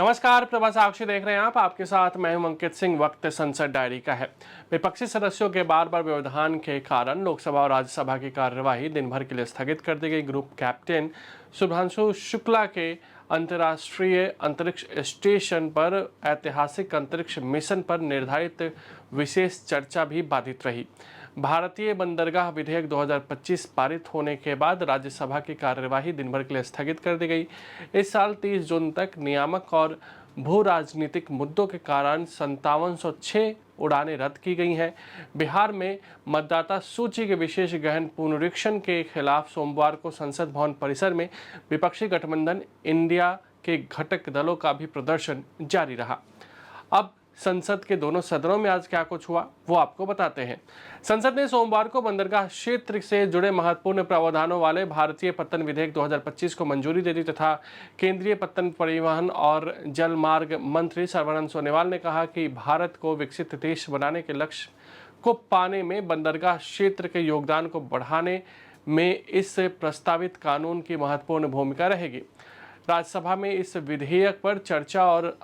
नमस्कार, प्रभा साक्षी देख रहे हैं आप। आपके साथ मैं हूं अंकित सिंह। वक्त संसद डायरी का है। विपक्षी सदस्यों के बार बार व्यवधान के कारण लोकसभा और राज्यसभा की कार्यवाही दिन भर के लिए स्थगित कर दी गई। ग्रुप कैप्टन शुभांशु शुक्ला के अंतर्राष्ट्रीय अंतरिक्ष स्टेशन पर ऐतिहासिक अंतरिक्ष मिशन पर निर्धारित विशेष चर्चा भी बाधित रही। भारतीय बंदरगाह विधेयक 2025 पारित होने के बाद राज्यसभा की कार्यवाही दिन भर के लिए स्थगित कर दी गई। इस साल 30 जून तक नियामक और भू राजनीतिक मुद्दों के कारण 5706 उड़ानें रद्द की गई हैं। बिहार में मतदाता सूची के विशेष गहन पुनरीक्षण के खिलाफ सोमवार को संसद भवन परिसर में विपक्षी गठबंधन इंडिया के घटक दलों का भी प्रदर्शन जारी रहा। अब संसद के दोनों सदनों में आज क्या कुछ हुआ वो आपको बताते हैं। संसद ने सोमवार को बंदरगाह क्षेत्र से जुड़े महत्वपूर्ण प्रावधानों वाले भारतीय पत्तन विधेयक 2025 को मंजूरी दे दी तथा केंद्रीय पत्तन परिवहन और जल मार्ग मंत्री सर्बानंद सोनोवाल ने कहा कि भारत को विकसित देश बनाने के लक्ष्य को पाने में बंदरगाह क्षेत्र के योगदान को बढ़ाने में इस प्रस्तावित कानून की महत्वपूर्ण भूमिका रहेगी। राज्यसभा में इस विधेयक पर चर्चा और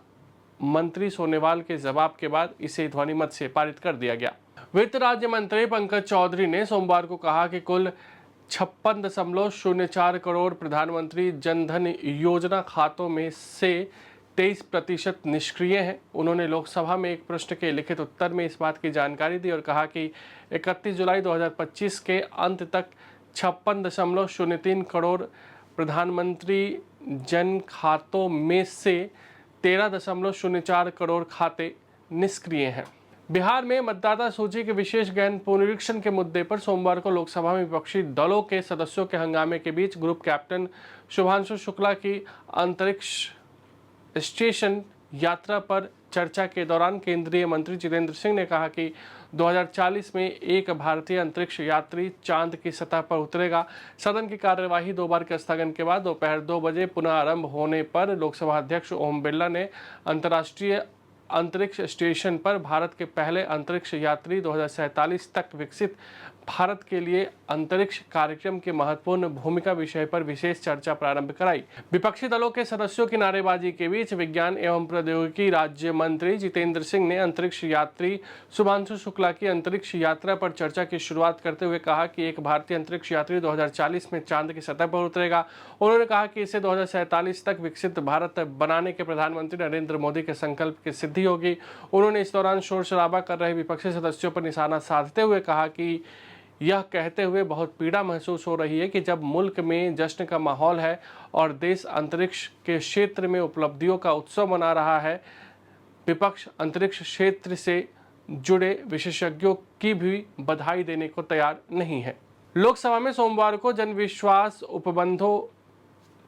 मंत्री सोनोवाल के जवाब के बाद इसे ध्वनिमत से पारित कर दिया गया। वित्त राज्य मंत्री पंकज चौधरी ने सोमवार को कहा कि कुल 56.04 करोड़ प्रधानमंत्री जनधन योजना खातों में से 23% निष्क्रिय हैं। उन्होंने लोकसभा में एक प्रश्न के लिखित उत्तर में इस बात की जानकारी दी और कहा कि 31 जुलाई 2025 के अंत तक 56.03 करोड़ प्रधानमंत्री जन खातों में से 13.04 करोड़ खाते निष्क्रिय हैं। बिहार में मतदाता सूची के विशेष गहन पुनरीक्षण के मुद्दे पर सोमवार को लोकसभा में विपक्षी दलों के सदस्यों के हंगामे के बीच ग्रुप कैप्टन शुभांशु शुक्ला की अंतरिक्ष स्टेशन यात्रा पर चर्चा के दौरान केंद्रीय मंत्री जितेंद्र सिंह ने कहा कि 2040 में एक भारतीय अंतरिक्ष यात्री चांद की सतह पर उतरेगा। सदन की कार्यवाही 2 बार के स्थगन के बाद दोपहर 2 बजे पुनः आरंभ होने पर लोकसभा अध्यक्ष ओम बिरला ने अंतर्राष्ट्रीय अंतरिक्ष स्टेशन पर भारत के पहले अंतरिक्ष यात्री 2047 तक विकसित भारत के लिए अंतरिक्ष कार्यक्रम की महत्वपूर्ण भूमिका विषय पर विशेष चर्चा प्रारंभ कराई। विपक्षी दलों के सदस्यों की नारेबाजी के बीच विज्ञान एवं प्रौद्योगिकी राज्य मंत्री जितेंद्र सिंह ने अंतरिक्ष यात्री शुभांशु शुक्ला की अंतरिक्ष यात्रा पर चर्चा की शुरुआत करते हुए कहा कि एक भारतीय अंतरिक्ष यात्री 2040 में चांद की सतह पर उतरेगा। उन्होंने कहा कि इसे 2047 तक विकसित भारत बनाने के प्रधानमंत्री नरेंद्र मोदी के संकल्प की सिद्धि होगी। उन्होंने इस दौरान शोर शराबा कर रहे विपक्षी सदस्यों पर निशाना साधते हुए कहा कि यह कहते हुए बहुत पीड़ा महसूस हो रही है कि जब मुल्क में जश्न का माहौल है और देश अंतरिक्ष के क्षेत्र में उपलब्धियों का उत्सव मना रहा है, विपक्ष अंतरिक्ष क्षेत्र से जुड़े विशेषज्ञों की भी बधाई देने को तैयार नहीं है। लोकसभा में सोमवार को जनविश्वास उपबंधों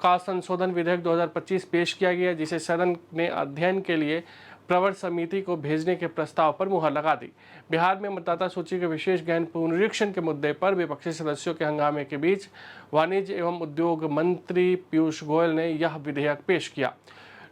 का संशोधन विधेयक 2025 पेश किया गया, जिसे सदन ने अध्ययन के लिए प्रवर समिति को भेजने के प्रस्ताव पर मुहर लगा दी। बिहार में मतदाता सूची के विशेष गहन पुनरीक्षण के मुद्दे पर विपक्षी सदस्यों के हंगामे के बीच वाणिज्य एवं उद्योग मंत्री पीयूष गोयल ने यह विधेयक पेश किया।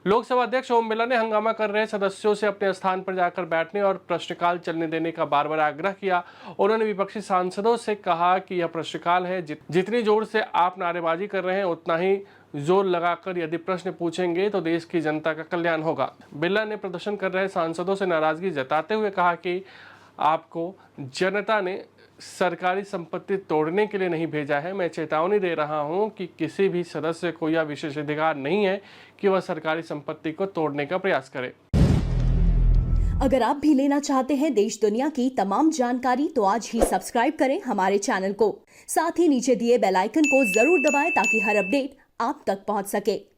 लोकसभा अध्यक्ष ओम बिरला ने हंगामा कर रहे सदस्यों से अपने स्थान पर जाकर बैठने और प्रश्नकाल चलने देने का बार बार आग्रह किया। उन्होंने विपक्षी सांसदों से कहा कि यह प्रश्नकाल है, जितनी जोर से आप नारेबाजी कर रहे हैं उतना ही जोर लगाकर यदि प्रश्न पूछेंगे तो देश की जनता का कल्याण होगा। बिरला ने प्रदर्शन कर रहे सांसदों से नाराजगी जताते हुए कहा कि आपको जनता ने सरकारी संपत्ति तोड़ने के लिए नहीं भेजा है। मैं चेतावनी दे रहा हूं कि किसी भी सदस्य को यह विशेषाधिकार नहीं है कि वह सरकारी संपत्ति को तोड़ने का प्रयास करे। अगर आप भी लेना चाहते हैं देश दुनिया की तमाम जानकारी तो आज ही सब्सक्राइब करें हमारे चैनल को। साथ ही नीचे दिए बेल आइकन को जरूर दबाएं ताकि हर अपडेट आप तक पहुंच सके।